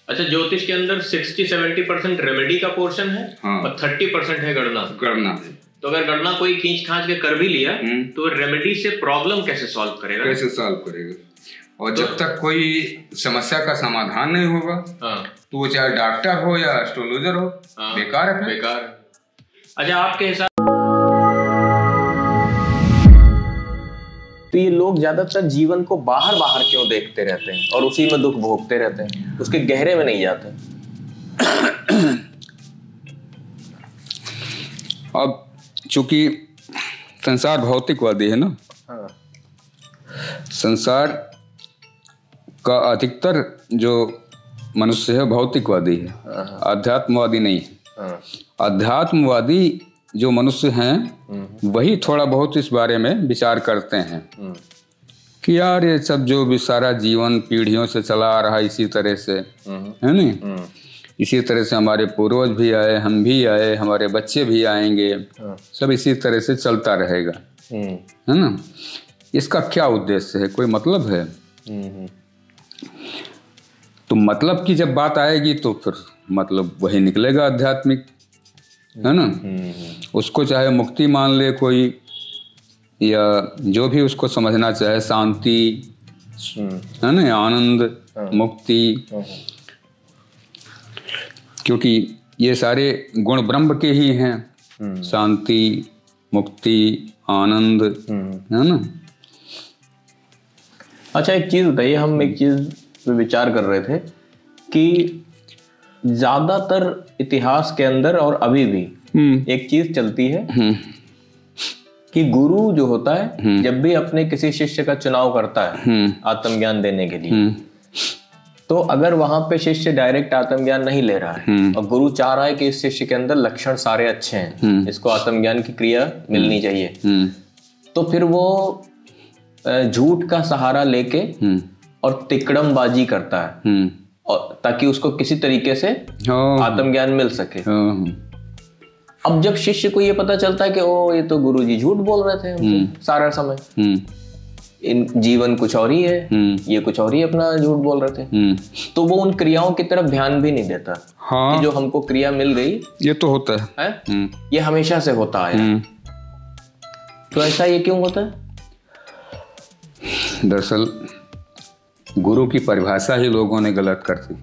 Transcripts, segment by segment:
अच्छा, ज्योतिष के अंदर 60-70% रेमेडी का पोर्शन है। हाँ। और 30% है गणना। तो अगर गणना कोई खींच खांच के कर भी लिया तो रेमेडी से प्रॉब्लम कैसे सॉल्व करेगा? और जब तक कोई समस्या का समाधान नहीं होगा तो वो चाहे डॉक्टर हो या एस्ट्रोलॉजर हो, बेकार है। अच्छा, आपके हिसाब तो ये लोग ज्यादातर जीवन को बाहर बाहर क्यों देखते रहते हैं और उसी में दुख भोगते रहते हैं, उसके गहरे में नहीं जाते? अब चूंकि संसार भौतिकवादी है ना। हाँ। संसार का अधिकतर जो मनुष्य है भौतिकवादी है। हाँ। आध्यात्मवादी नहीं है। हाँ। आध्यात्मवादी जो मनुष्य हैं वही थोड़ा बहुत इस बारे में विचार करते हैं कि यार ये सब जो भी सारा जीवन पीढ़ियों से चला आ रहा है इसी तरह से, है नहीं? इसी तरह से हमारे पूर्वज भी आए, हम भी आए, हमारे बच्चे भी आएंगे, सब इसी तरह से चलता रहेगा, है ना? इसका क्या उद्देश्य है? कोई मतलब है? तो मतलब की जब बात आएगी तो फिर मतलब वही निकलेगा आध्यात्मिक, है ना? उसको चाहे मुक्ति मान ले कोई या जो भी उसको समझना चाहे, शांति, है ना, आनंद, मुक्ति, क्योंकि ये सारे गुण ब्रह्म के ही हैं। शांति, मुक्ति, आनंद, है ना? अच्छा, एक चीज बताइए, हम एक चीज पे विचार कर रहे थे कि ज्यादातर इतिहास के अंदर और अभी भी एक चीज चलती है कि गुरु जो होता है जब भी अपने किसी शिष्य का चुनाव करता है आत्मज्ञान देने के लिए, तो अगर वहां पे शिष्य डायरेक्ट आत्मज्ञान नहीं ले रहा है और गुरु चाह रहा है कि इस शिष्य के अंदर लक्षण सारे अच्छे हैं, इसको आत्मज्ञान की क्रिया मिलनी चाहिए, तो फिर वो झूठ का सहारा लेके और तिकड़मबाजी करता है और ताकि उसको किसी तरीके से आत्मज्ञान मिल सके। अब जब शिष्य को ये पता चलता है कि ओ ये तो गुरुजी झूठ बोल रहे थे सारा समय, इन जीवन कुछ और ही है, ये कुछ और ही अपना झूठ बोल रहे थे, तो वो उन क्रियाओं की तरफ ध्यान भी नहीं देता। हाँ। कि जो हमको क्रिया मिल गई, ये तो होता है? ये हमेशा से होता आया। तो ऐसा ये क्यों होता है? दरअसल गुरु की परिभाषा ही लोगों ने गलत कर दी।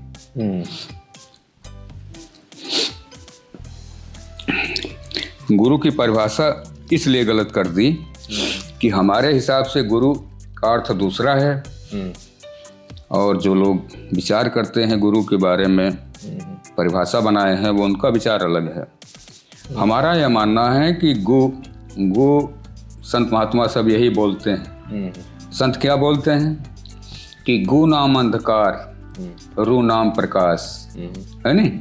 गुरु की परिभाषा इसलिए गलत कर दी कि हमारे हिसाब से गुरु का अर्थ दूसरा है और जो लोग विचार करते हैं गुरु के बारे में, परिभाषा बनाए हैं, वो उनका विचार अलग है। हमारा यह मानना है कि गु संत महात्मा सब यही बोलते हैं। संत क्या बोलते हैं कि गु नाम अंधकार, रु नाम प्रकाश, है नहीं?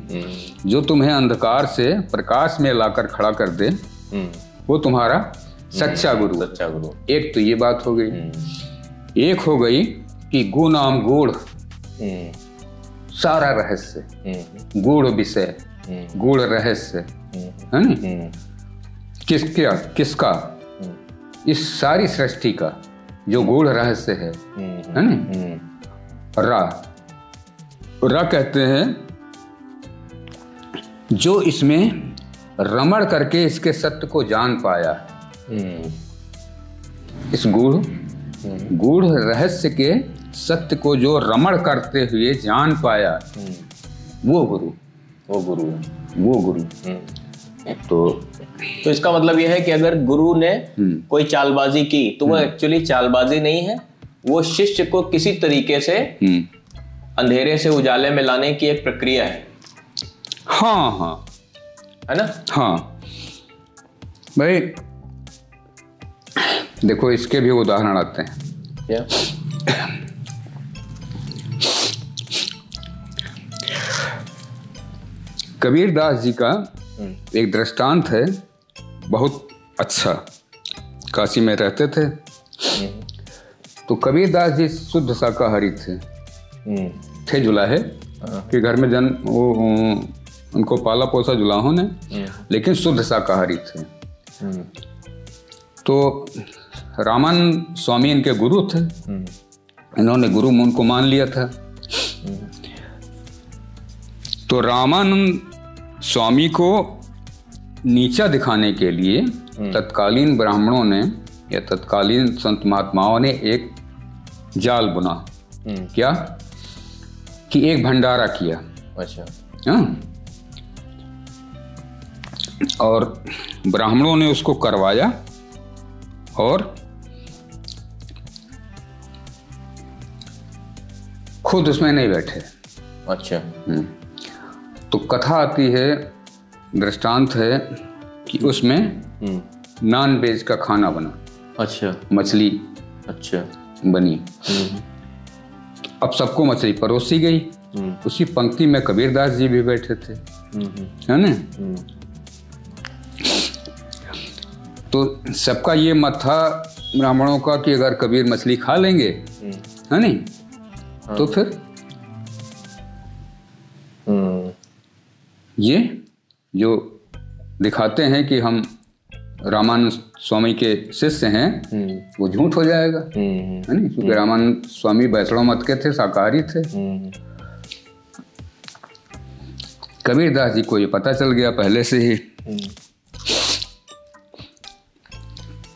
जो तुम्हें अंधकार से प्रकाश में लाकर खड़ा कर दे वो तुम्हारा सच्चा गुरु। एक तो ये बात हो गई। एक हो गई कि गु नाम गूढ़, सारा रहस्य, गूढ़ विषय, गूढ़ रहस्य, है ना? किसका? इस सारी सृष्टि का जो गूढ़ रहस्य है ना? रा कहते हैं जो इसमें रमण करके इसके सत्य को जान पाया। इस गूढ़ रहस्य के सत्य को जो रमण करते हुए जान पाया, वो गुरु। तो इसका मतलब यह है कि अगर गुरु ने कोई चालबाजी की तो वो एक्चुअली चालबाजी नहीं है, वो शिष्य को किसी तरीके से अंधेरे से उजाले में लाने की एक प्रक्रिया है। हाँ, है ना? हाँ भाई, देखो इसके भी उदाहरण आते हैं। क्या? कबीरदास जी का एक दृष्टांत है, बहुत अच्छा। काशी में रहते थे तो कबीरदास जी शुद्ध शाकाहारी थे जुलाहे के घर में उनको पाला पोसा जुलाहों ने, लेकिन शुद्ध शाकाहारी थे। तो रामानंद स्वामी इनके गुरु थे, इन्होंने गुरु उनको मान लिया था। तो रामानंद स्वामी को नीचा दिखाने के लिए तत्कालीन ब्राह्मणों ने या तत्कालीन संत महात्माओं ने एक जाल बुना। क्या कि एक भंडारा किया। अच्छा। हाँ, और ब्राह्मणों ने उसको करवाया और खुद उसमें नहीं बैठे। अच्छा। तो कथा आती है, दृष्टांत है कि उसमें नॉन वेज का खाना बना। अच्छा। मछली अच्छा बनी। अब सबको मछली परोसी गई। उसी पंक्ति में कबीरदास जी भी बैठे थे, है ना। तो सबका ये मत था ब्राह्मणों का कि अगर कबीर मछली खा लेंगे, है नहीं, तो फिर ये जो दिखाते हैं कि हम रामानंद स्वामी के शिष्य हैं, वो झूठ हो जाएगा, है नहीं, क्योंकि रामानंद स्वामी वैष्णव मत के थे, शाकाहारी थे। कबीरदास जी को ये पता चल गया पहले से ही।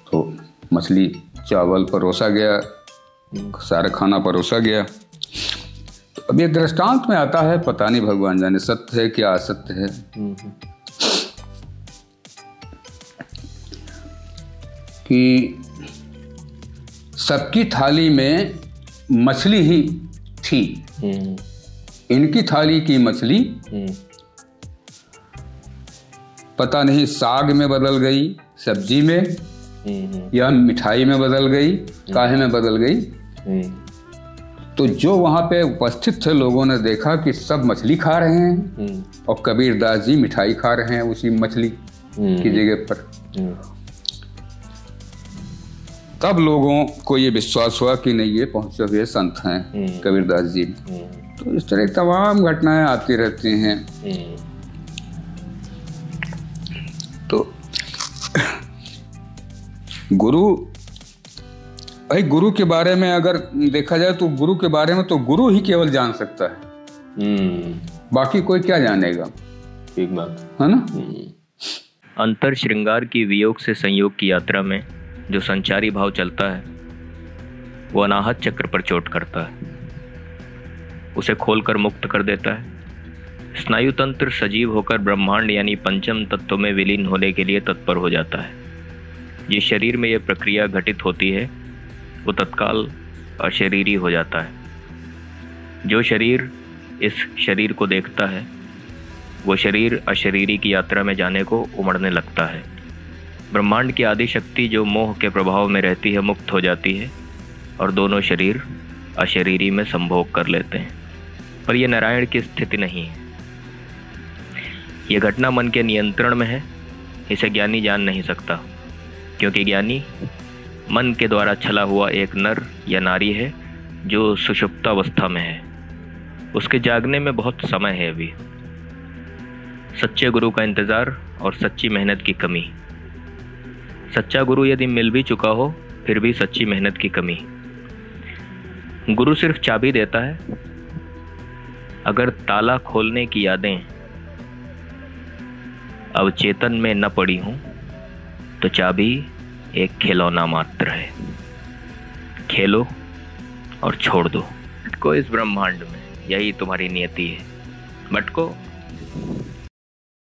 तो मछली चावल परोसा गया, सारा खाना परोसा गया। तो अब ये दृष्टांत में आता है, पता नहीं भगवान जाने सत्य है क्या असत्य है। कि सबकी थाली में मछली ही थी। इनकी थाली की मछली पता नहीं साग में बदल गई, सब्जी में, या मिठाई में बदल गई, काहे में बदल गई। तो जो वहां पे उपस्थित थे लोगों ने देखा कि सब मछली खा रहे हैं और कबीरदास जी मिठाई खा रहे हैं उसी मछली की जगह पर। तब लोगों को ये विश्वास हुआ कि नहीं, ये पहुंचे हुए संत हैं कबीरदास जी। तो इस तरह तमाम घटनाएं आती रहती हैं। तो गुरु के बारे में अगर देखा जाए तो गुरु के बारे में तो गुरु ही केवल जान सकता है, बाकी कोई क्या जानेगा। ठीक बात है ना। अंतर श्रृंगार की वियोग से संयोग की यात्रा में जो संचारी भाव चलता है, वो अनाहत चक्र पर चोट करता है, उसे खोलकर मुक्त कर देता है। स्नायु तंत्र सजीव होकर ब्रह्मांड यानी पंचम तत्व में विलीन होने के लिए तत्पर हो जाता है। जिस शरीर में यह प्रक्रिया घटित होती है वो तत्काल अशरीरी हो जाता है। जो शरीर इस शरीर को देखता है वो शरीर अशरीरी की यात्रा में जाने को उमड़ने लगता है। ब्रह्मांड की आदि शक्ति जो मोह के प्रभाव में रहती है मुक्त हो जाती है और दोनों शरीर अशरीरी में संभोग कर लेते हैं। पर यह नारायण की स्थिति नहीं है। यह घटना मन के नियंत्रण में है। इसे ज्ञानी जान नहीं सकता, क्योंकि ज्ञानी मन के द्वारा छला हुआ एक नर या नारी है जो सुषुप्तावस्था में है। उसके जागने में बहुत समय है अभी। सच्चे गुरु का इंतजार और सच्ची मेहनत की कमी। सच्चा गुरु यदि मिल भी चुका हो फिर भी सच्ची मेहनत की कमी। गुरु सिर्फ चाबी देता है। अगर ताला खोलने की यादें अब चेतन में न पड़ी हूं तो चाबी एक खिलौना मात्र है। खेलो और छोड़ दो। भटको इस ब्रह्मांड में, यही तुम्हारी नियति है। भटको।